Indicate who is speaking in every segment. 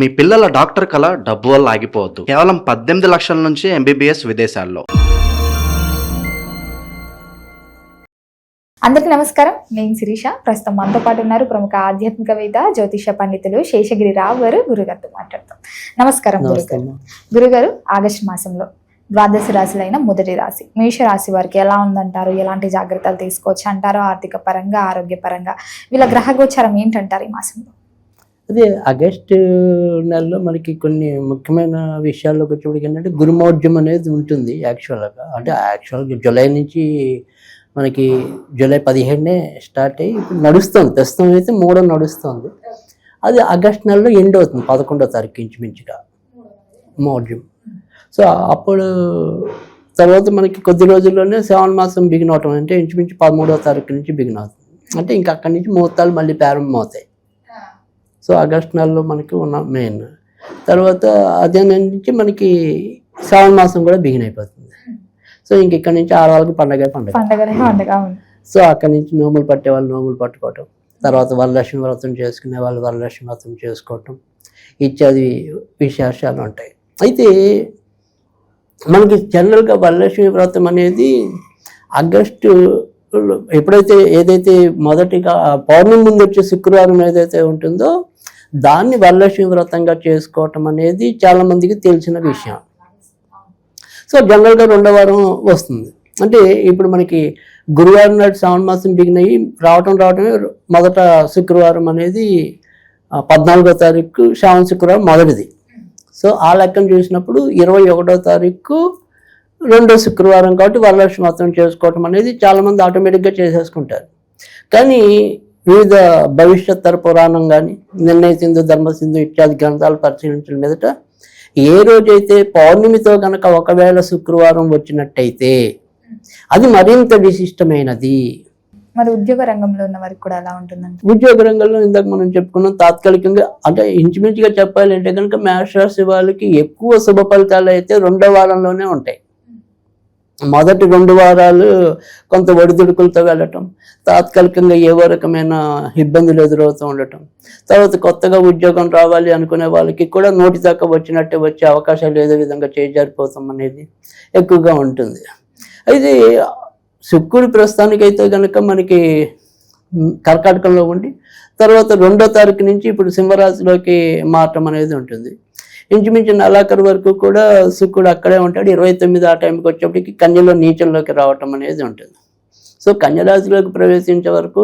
Speaker 1: మీ పిల్లల డాక్టర్ కళ డబ్బు వల్ల ఆగిపోవద్దు. కేవలం 18 లక్షల నుంచి ఎంబీబీఎస్ విదేశాల్లో.
Speaker 2: అందరికీ నమస్కారం. నేను శిరీష. ప్రస్తుతం మనతో పాటు ఉన్నారు ప్రముఖ ఆధ్యాత్మికవేత్త, జ్యోతిష పండితులు శేషగిరి రావు గారు. గురుగారితో మాట్లాడతాం. నమస్కారం గురుగారు. ఆగస్టు మాసంలో ద్వాదశ రాశులైన మొదటి రాశి మేషరాశి వారికి ఎలా ఉందంటారు? ఎలాంటి జాగ్రత్తలు తీసుకోవచ్చు అంటారు? ఆర్థిక పరంగా, ఆరోగ్యపరంగా వీళ్ళ గ్రహగోచారం ఏంటంటారు ఈ మాసంలో?
Speaker 3: అదే ఆగస్టు నెలలో మనకి కొన్ని ముఖ్యమైన విషయాల్లోకి వచ్చేప్పటికి ఏంటంటే గురుమౌఢ్యం అనేది ఉంటుంది. యాక్చువల్గా జూలై నుంచి మనకి జూలై 15 స్టార్ట్ అయ్యి ఇప్పుడు నడుస్తుంది. ప్రస్తుతం అయితే 3 నడుస్తుంది. అది ఆగస్టు నెలలో ఎండ్ అవుతుంది 11వ తారీఖు ఇంచుమించుగా మౌఢ్యం. సో అప్పుడు తర్వాత మనకి కొద్ది రోజుల్లోనే శ్రావణ మాసం బిగిన్ అవటం అంటే ఇంచుమించు 13వ తారీఖు నుంచి బిగిన్ అవుతుంది. అంటే ఇంకా అక్కడి నుంచి ముహూర్తాలు మళ్ళీ ప్రారంభం అవుతాయి. సో ఆగస్టు నెలలో మనకి ఉన్న మెయిన్. తర్వాత అదే నుంచి మనకి శ్రావణ మాసం కూడా బిగిన్ అయిపోతుంది. సో ఇంక ఇక్కడ నుంచి ఆడవాళ్ళకి పండగ. సో అక్కడి నుంచి నోములు పట్టే వాళ్ళు నోములు పట్టుకోవటం, తర్వాత వరలక్ష్మి వ్రతం చేసుకునే వాళ్ళు వరలక్ష్మి వ్రతం చేసుకోవటం ఇత్యాది విశేషాలు ఉంటాయి. అయితే మనకి జనరల్గా వరలక్ష్మి వ్రతం అనేది ఆగస్టు ఏదైతే మొదటిగా పౌర్ణమి ముందు వచ్చే శుక్రవారం ఏదైతే ఉంటుందో దాన్ని వరలక్ష్మి వ్రతంగా చేసుకోవటం అనేది చాలా మందికి తెలిసిన విషయం. సో జనరల్గా 2వ వారం వస్తుంది. అంటే ఇప్పుడు మనకి గురువారం నాడు శ్రావణ మాసం బిగిన్ అయ్యి రావటమే మొదట శుక్రవారం అనేది 14వ తారీఖు శ్రావణ శుక్రవారం మొదటిది. సో ఆ లెక్కను చూసినప్పుడు 21వ తారీఖు 2వ శుక్రవారం కాబట్టి వరలక్ష్మి వ్రతం చేసుకోవటం అనేది చాలామంది ఆటోమేటిక్గా చేసేసుకుంటారు. కానీ వివిధ భవిష్యత్తర పురాణం కానీ నిర్ణయ సింధు, ధర్మసింధు ఇత్యాది గ్రంథాలు పరిశీలించడం మీదట ఏ రోజైతే పౌర్ణమితో కనుక ఒకవేళ శుక్రవారం వచ్చినట్టయితే అది మరింత విశిష్టమైనది.
Speaker 2: మరి ఉద్యోగ రంగంలో ఉన్న వారికి కూడా ఎలా ఉంటుందండి?
Speaker 3: ఉద్యోగ రంగంలో ఇందాక మనం చెప్పుకున్నాం, తాత్కాలికంగా అంటే ఇంచుమించుగా చెప్పాలి అంటే కనుక మేషరాశి వాళ్ళకి ఎక్కువ శుభ ఫలితాలు అయితే 2వ వారంలోనే ఉంటాయి. మొదటి 2 వారాలు కొంత ఒడిదుడుకులతో వెళ్ళటం, తాత్కాలికంగా ఏవో రకమైన ఇబ్బందులు ఎదురవుతూ ఉండటం, తర్వాత కొత్తగా ఉద్యోగం రావాలి అనుకునే వాళ్ళకి కూడా నోటి దాకా వచ్చినట్టే వచ్చే అవకాశాలు ఏదో విధంగా చేజారిపోతాం అనేది ఎక్కువగా ఉంటుంది. అయితే శుక్రుడు ప్రస్తుతానికైతే కనుక మనకి కర్కాటకంలో ఉండి తర్వాత 2వ తారీఖు నుంచి ఇప్పుడు సింహరాశిలోకి మారటం అనేది ఉంటుంది. ఇంచుమించు నెలాఖరు వరకు కూడా శుక్రుడు అక్కడే ఉంటాడు. 29 ఆ టైంకి వచ్చేప్పటికి కన్యలో నీచంలోకి రావటం అనేది ఉంటుంది. సో కన్యరాశిలోకి ప్రవేశించే వరకు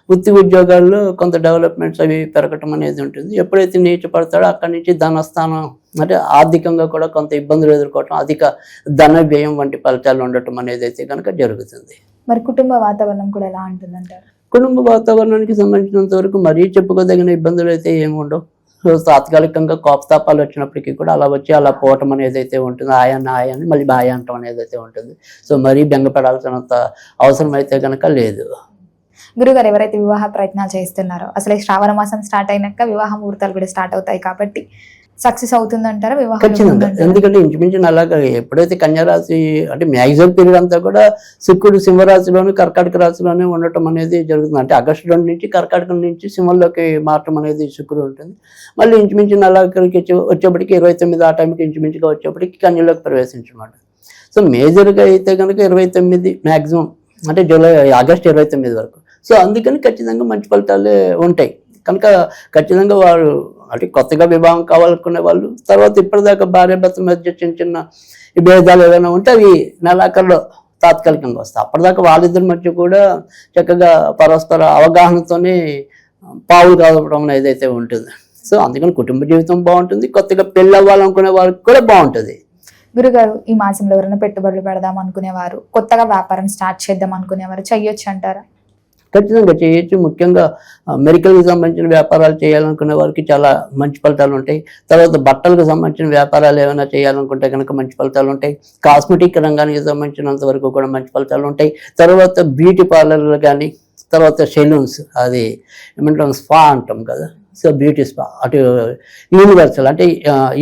Speaker 3: వృత్తి ఉద్యోగాల్లో కొంత డెవలప్మెంట్స్ అవి పెరగటం అనేది ఉంటుంది. ఎప్పుడైతే నీచ పడతాడో అక్కడి నుంచి ధనస్థానం అంటే ఆర్థికంగా కూడా కొంత ఇబ్బందులు ఎదుర్కోవటం, అధిక ధన వ్యయం వంటి ఫలితాలు ఉండటం అనేది అయితే కనుక జరుగుతుంది.
Speaker 2: మరి కుటుంబ వాతావరణం కూడా ఎలా ఉంటుందంటారు?
Speaker 3: కుటుంబ వాతావరణానికి సంబంధించినంత వరకు మరీ చెప్పుకోదగిన ఇబ్బందులు అయితే ఏమి ఉండవు. తాత్కాలికంగా కోపతాపాలు వచ్చినప్పటికీ కూడా అలా వచ్చి అలా పోవటం అనేది అయితే ఉంటుంది. ఆయాన్ని మళ్ళీ బాయ్ అంటం అనేది అయితే ఉంటుంది. సో మరీ బెంగపడాల్సినంత అవసరం అయితే కనుక లేదు.
Speaker 2: గురుగారు, ఎవరైతే వివాహ ప్రయత్నాలు చేస్తున్నారో అసలు శ్రావణ మాసం స్టార్ట్ అయినాక వివాహ ముహూర్తాలు కూడా స్టార్ట్ అవుతాయి కాబట్టి సక్సెస్ అవుతుందంటారా వివాహం?
Speaker 3: ఖచ్చితంగా. ఎందుకంటే ఇంచుమించు అలాగా ఎప్పుడైతే కన్యారాశి అంటే మ్యాక్సిమం పీరియడ్ అంతా కూడా శుక్రుడు సింహరాశిలోను కర్కాటక రాశిలోనే ఉండటం అనేది జరుగుతుంది. అంటే ఆగస్టు 2 నుంచి కర్కాటకం నుంచి సింహంలోకి మారటం అనేది శుక్రుడు ఉంటుంది. మళ్ళీ ఇంచుమించు నెలకి వచ్చేప్పటికి 29 ఆ టైంకి ఇంచుమించుగా వచ్చేప్పటికి కన్యలోకి ప్రవేశించమాట. సో మేజర్గా అయితే కనుక 29 మ్యాక్సిమం అంటే ఆగస్టు 29 వరకు. సో అందుకని ఖచ్చితంగా మంచి ఫలితాలే ఉంటాయి. కనుక ఖచ్చితంగా వారు అంటే కొత్తగా వివాహం కావాలనుకునే వాళ్ళు, తర్వాత ఇప్పటిదాకా భార్యాభర్తల మధ్య చిన్న భేదాలు ఏదైనా ఉంటే అవి నెలాఖరులో తాత్కాలికంగా వస్తాయి. అప్పటిదాకా వాళ్ళిద్దరి మధ్య కూడా చక్కగా పరస్పర అవగాహనతోనే పావులు కావడం అనేది అయితే ఉంటుంది. సో అందుకని కుటుంబ జీవితం బాగుంటుంది. కొత్తగా పెళ్ళి అవ్వాలనుకునే వాళ్ళకి కూడా బాగుంటుంది.
Speaker 2: గురుగారు, ఈ మాసంలో ఎవరైనా పెట్టుబడులు పెడదాం అనుకునేవారు, కొత్తగా వ్యాపారం స్టార్ట్ చేద్దాం అనుకునేవారు చేయొచ్చు అంటారా?
Speaker 3: ఖచ్చితంగా చేయొచ్చు. ముఖ్యంగా మెడికల్కి సంబంధించిన వ్యాపారాలు చేయాలనుకునే వారికి చాలా మంచి ఫలితాలు ఉంటాయి. తర్వాత బట్టలకు సంబంధించిన వ్యాపారాలు ఏమైనా చేయాలనుకుంటే కనుక మంచి ఫలితాలు ఉంటాయి. కాస్మెటిక్ రంగానికి సంబంధించినంత వరకు కూడా మంచి ఫలితాలు ఉంటాయి. తర్వాత బ్యూటీ పార్లర్లు కానీ, తర్వాత సెలూన్స్, అది ఏమంటాం స్పా అంటాం కదా, సో బ్యూటీ స్పా అటు యూనివర్సల్ అంటే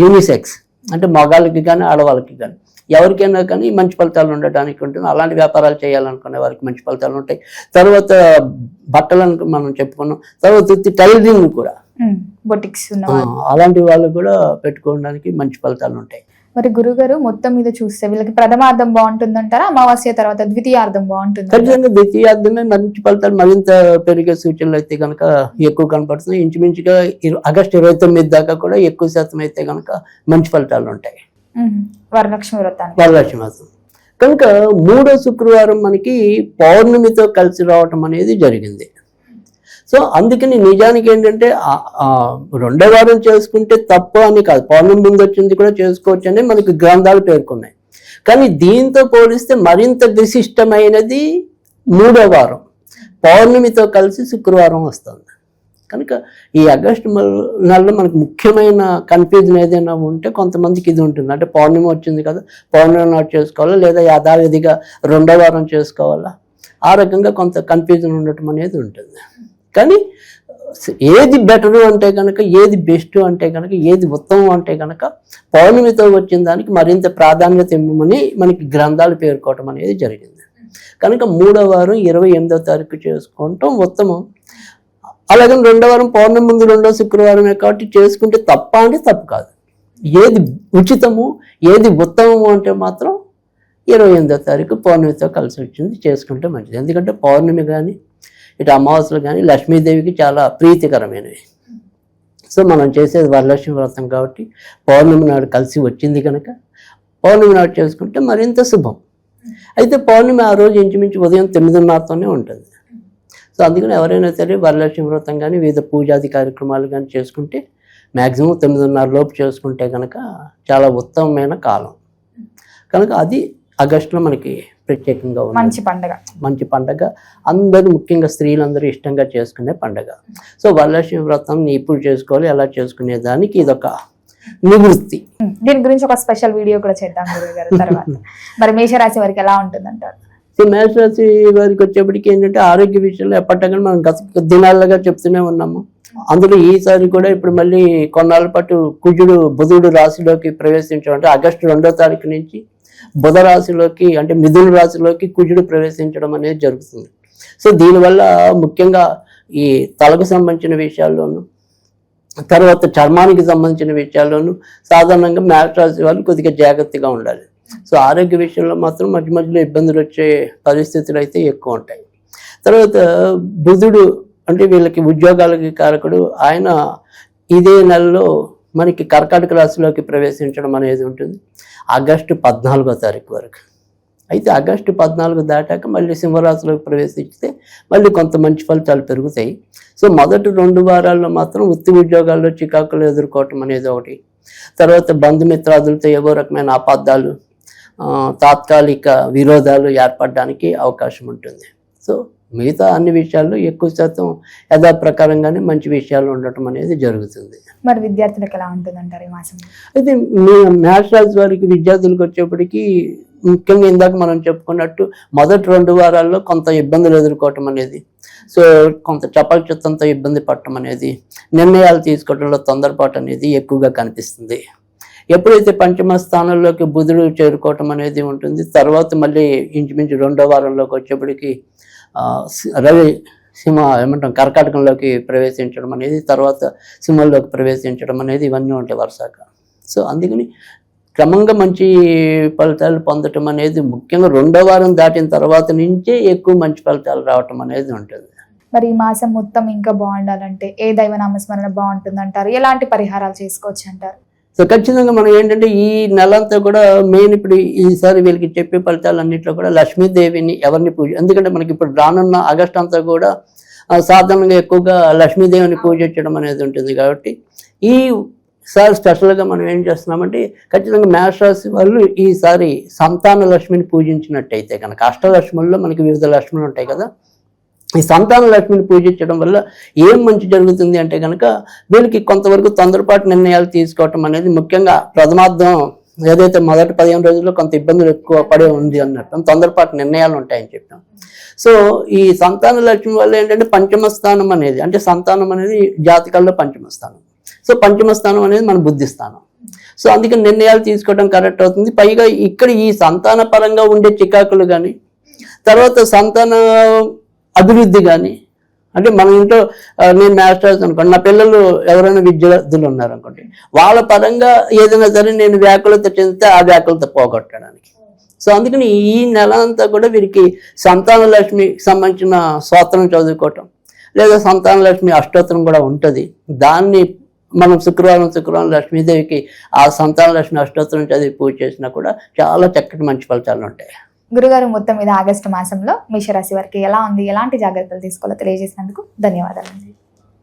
Speaker 3: యూనిసెక్స్ అంటే మగాళ్ళకి కానీ ఆడవాళ్ళకి కానీ ఎవరికైనా కానీ మంచి ఫలితాలు ఉండటానికి ఉంటుంది. అలాంటి వ్యాపారాలు చేయాలనుకునే వారికి మంచి ఫలితాలు ఉంటాయి. తర్వాత బట్టలను మనం చెప్పుకున్నాం. తర్వాత టైలరింగ్ కూడా
Speaker 2: బొటిక్స్
Speaker 3: అలాంటి వాళ్ళు కూడా పెట్టుకోవడానికి మంచి ఫలితాలు ఉంటాయి.
Speaker 2: మరి గురుగారు మొత్తం మీద చూస్తే వీళ్ళకి ప్రథమార్థం బాగుంటుందంటారా, అమావాస్య తర్వాత ద్వితీయార్థం బాగుంటుంది?
Speaker 3: ఖచ్చితంగా ద్వితీయార్థమే మంచి ఫలితాలు మరింత పెరిగే సూచనలు అయితే కనుక ఎక్కువ కనపడుతుంది. ఇంచుమించుగా ఆగస్టు 29 దాకా కూడా ఎక్కువ శాతం అయితే కనుక మంచి ఫలితాలు ఉంటాయి
Speaker 2: వరలక్ష్మి వ్రతం.
Speaker 3: కనుక 3వ శుక్రవారం మనకి పౌర్ణమితో కలిసి రావటం అనేది జరిగింది. సో అందుకని నిజానికి ఏంటంటే 2వ వారం చేసుకుంటే తప్పు అని కాదు, పౌర్ణమి ముందు వచ్చింది కూడా చేసుకోవచ్చు అని మనకి గ్రంథాలు పేర్కొన్నాయి. కానీ దీంతో పోలిస్తే మరింత విశిష్టమైనది 3వ వారం పౌర్ణమితో కలిసి శుక్రవారం వస్తుంది. కనుక ఈ ఆగస్టు నెలలో మనకు ముఖ్యమైన కన్ఫ్యూజన్ ఏదైనా ఉంటే కొంతమందికి ఇది ఉంటుంది. అంటే పౌర్ణమి వచ్చింది కదా, పౌర్ణమి నాడు చేసుకోవాలా లేదా యథావిధిగా 2వ వారం చేసుకోవాలా, ఆ రకంగా కొంత కన్ఫ్యూజన్ ఉండటం అనేది ఉంటుంది. కానీ ఏది బెటరు అంటే కనుక, ఏది బెస్ట్ అంటే కనుక, ఏది ఉత్తమం అంటే కనుక పౌర్ణమితో వచ్చిన దానికి మరింత ప్రాధాన్యత ఇవ్వమని మనకి గ్రంథాలు పేర్కోవటం అనేది జరిగింది. కనుక 3వ వారం 28వ తారీఖు చేసుకోవటం ఉత్తమం. అలాగే 2వ వారం పౌర్ణమి ముందు 2వ శుక్రవారమే కాబట్టి చేసుకుంటే తప్ప అంటే తప్పు కాదు. ఏది ఉచితము ఏది ఉత్తమము అంటే మాత్రం 28వ తారీఖు పౌర్ణమితో కలిసి వచ్చింది చేసుకుంటే మంచిది. ఎందుకంటే పౌర్ణమి కానీ ఇటు అమావాస్యలు కానీ లక్ష్మీదేవికి చాలా ప్రీతికరమైనవి. సో మనం చేసేది వరలక్ష్మి వ్రతం కాబట్టి పౌర్ణమి నాడు కలిసి వచ్చింది కనుక పౌర్ణమి నాడు చేసుకుంటే మరింత శుభం. అయితే పౌర్ణమి ఆ రోజు ఇంచుమించు ఉదయం 9:30తోనే ఉంటుంది. సో అందుకని ఎవరైనా సరే వరలక్ష్మి వ్రతం కానీ వివిధ పూజాది కార్యక్రమాలు కానీ చేసుకుంటే మ్యాక్సిమం 9:30 లోపు చేసుకుంటే కనుక చాలా ఉత్తమమైన కాలం. కనుక అది ఆగస్టులో మనకి ప్రత్యేకంగా ఉంది. మంచి పండగ అందరూ, ముఖ్యంగా స్త్రీలందరూ ఇష్టంగా చేసుకునే పండగ. సో వరలక్ష్మి వ్రతం ఇప్పుడు చేసుకోవాలి, ఎలా చేసుకునే దానికి ఇదొక నివృత్తి.
Speaker 2: దీని గురించి ఒక స్పెషల్ వీడియో కూడా చేద్దాం గురుగారు తర్వాత. మరి మేషరాశి వారికి ఎలా ఉంటుందంటారు?
Speaker 3: మేషరాశి వారికి వచ్చేప్పటికి ఏంటంటే ఆరోగ్య విషయంలో ఎప్పటికైనా మనం గత దినాలుగా చెప్తూనే ఉన్నాము. అందులో ఈసారి కూడా ఇప్పుడు మళ్ళీ కొన్నాళ్ళ పాటు కుజుడు బుధుడు రాశిలోకి ప్రవేశించడం, అంటే ఆగస్టు 2వ తారీఖు నుంచి బుధ రాశిలోకి అంటే మిథున రాశిలోకి కుజుడు ప్రవేశించడం అనేది జరుగుతుంది. సో దీనివల్ల ముఖ్యంగా ఈ తలకు సంబంధించిన విషయాల్లోనూ తర్వాత చర్మానికి సంబంధించిన విషయాల్లోనూ సాధారణంగా మేషరాశి వాళ్ళు కొద్దిగా జాగ్రత్తగా ఉండాలి. సో ఆరోగ్య విషయంలో మాత్రం మధ్య మధ్యలో ఇబ్బందులు వచ్చే పరిస్థితులు అయితే ఎక్కువ ఉంటాయి. తర్వాత బుధుడు అంటే వీళ్ళకి ఉద్యోగాలకి కారకుడు, ఆయన ఇదే నెలలో మనకి కర్కాటక రాశిలోకి ప్రవేశించడం అనేది ఉంటుంది ఆగస్టు 14వ తారీఖు వరకు. అయితే ఆగస్టు 14 దాటాక మళ్ళీ సింహరాశిలోకి ప్రవేశిస్తే మళ్ళీ కొంత మంచి ఫలితాలు పెరుగుతాయి. సో మొదటి 2 వారాల్లో మాత్రం వృత్తి ఉద్యోగాల్లో చికాకులు ఎదుర్కోవటం అనేది ఒకటి. తర్వాత బంధుమిత్రాదులతో ఏవో రకమైన అపార్థాలు, తాత్కాలిక విరోధాలు ఏర్పడడానికి అవకాశం ఉంటుంది. సో మిగతా అన్ని విషయాల్లో ఎక్కువ శాతం యథాప్రకారంగానే మంచి విషయాలు ఉండటం అనేది జరుగుతుంది.
Speaker 2: మరి విద్యార్థులకు ఎలా ఉంటుందంటారు ఈ మాసం?
Speaker 3: అయితే మేషరాశి వారికి విద్యార్థులకు వచ్చేప్పటికీ ముఖ్యంగా ఇందాక మనం చెప్పుకున్నట్టు మొదటి 2 వారాల్లో కొంత ఇబ్బందులు ఎదుర్కోవటం అనేది, సో కొంత చపలచిత్తంతో ఇబ్బంది పడటం అనేది, నిర్ణయాలు తీసుకోవడంలో తొందరపాటు అనేది ఎక్కువగా కనిపిస్తుంది. ఎప్పుడైతే పంచమ స్థానంలోకి బుధుడు చేరుకోవటం అనేది ఉంటుంది, తర్వాత మళ్ళీ ఇంచుమించు 2వ వారంలోకి వచ్చేప్పటికి రవి కర్కాటకంలోకి ప్రవేశించడం అనేది, తర్వాత సింహంలోకి ప్రవేశించడం అనేది ఇవన్నీ ఉంటాయి వరుసగా. సో అందుకని క్రమంగా మంచి ఫలితాలు పొందటం అనేది ముఖ్యంగా 2వ వారం దాటిన తర్వాత నుంచే ఎక్కువ మంచి ఫలితాలు రావటం అనేది ఉంటుంది.
Speaker 2: మరి ఈ మాసం మొత్తం ఇంకా బాగుండాలంటే ఏ దైవనామస్మరణ బాగుంటుంది అంటారు? ఎలాంటి పరిహారాలు చేసుకోవచ్చు అంటారు?
Speaker 3: సో ఖచ్చితంగా మనం ఏంటంటే ఈ నెలంతా కూడా మెయిన్ ఇప్పుడు ఈసారి వీళ్ళకి చెప్పే ఫలితాలన్నింటిలో కూడా లక్ష్మీదేవిని ఎవరిని పూజ, ఎందుకంటే మనకి ఇప్పుడు రానున్న ఆగస్టు అంతా కూడా సాధారణంగా ఎక్కువగా లక్ష్మీదేవిని పూజించడం అనేది ఉంటుంది. కాబట్టి ఈసారి స్పెషల్గా మనం ఏం చేస్తున్నామంటే ఖచ్చితంగా మేషరాశి వాళ్ళు ఈసారి సంతాన లక్ష్మిని పూజించినట్టయితే కనుక, అష్టలక్ష్ముల్లో మనకి వివిధ లక్ష్ములు ఉంటాయి కదా, ఈ సంతాన లక్ష్మిని పూజించడం వల్ల ఏం మంచి జరుగుతుంది అంటే కనుక వీళ్ళకి కొంతవరకు తొందరపాటు నిర్ణయాలు తీసుకోవటం అనేది, ముఖ్యంగా ప్రథమార్థం ఏదైతే మొదటి 15 రోజుల్లో కొంత ఇబ్బందులు ఎక్కువ పడే ఉంది అన్నట్టు తొందరపాటు నిర్ణయాలు ఉంటాయని చెప్పాం. సో ఈ సంతాన లక్ష్మి వల్ల ఏంటంటే పంచమ స్థానం అనేది, అంటే సంతానం అనేది జాతకాల్లో పంచమ స్థానం. సో పంచమ స్థానం అనేది మన బుద్ధి స్థానం. సో అందుకని నిర్ణయాలు తీసుకోవడం కరెక్ట్ అవుతుంది. పైగా ఇక్కడ ఈ సంతాన పరంగా ఉండే చికాకులు కానీ, తర్వాత సంతాన అభివృద్ధి కానీ, అంటే మన ఇంట్లో నేను మాస్టర్స్ అనుకోండి, నా పిల్లలు ఎవరైనా విద్యార్థులు ఉన్నారనుకోండి, వాళ్ళ పరంగా ఏదైనా సరే నేను వ్యాకులత చెందితే ఆ వ్యాకులత పోగొట్టడానికి. సో అందుకని ఈ నెల అంతా కూడా వీరికి సంతాన లక్ష్మికి సంబంధించిన స్తోత్రం చదువుకోవటం, లేదా సంతాన లక్ష్మి అష్టోత్తరం కూడా ఉంటుంది. దాన్ని మనం శుక్రవారం లక్ష్మీదేవికి ఆ సంతాన లక్ష్మి అష్టోత్తరం చదివి పూజ చేసినా కూడా చాలా చక్కటి మంచి ఫలితాలు ఉంటాయి.
Speaker 2: గురుగారు, మొత్తం మీద ఆగస్టు మాసంలో మేషరాశి వారికి ఎలా ఉంది, ఎలాంటి జాగ్రత్తలు తీసుకోవాలో తెలియజేసినందుకు ధన్యవాదాలు.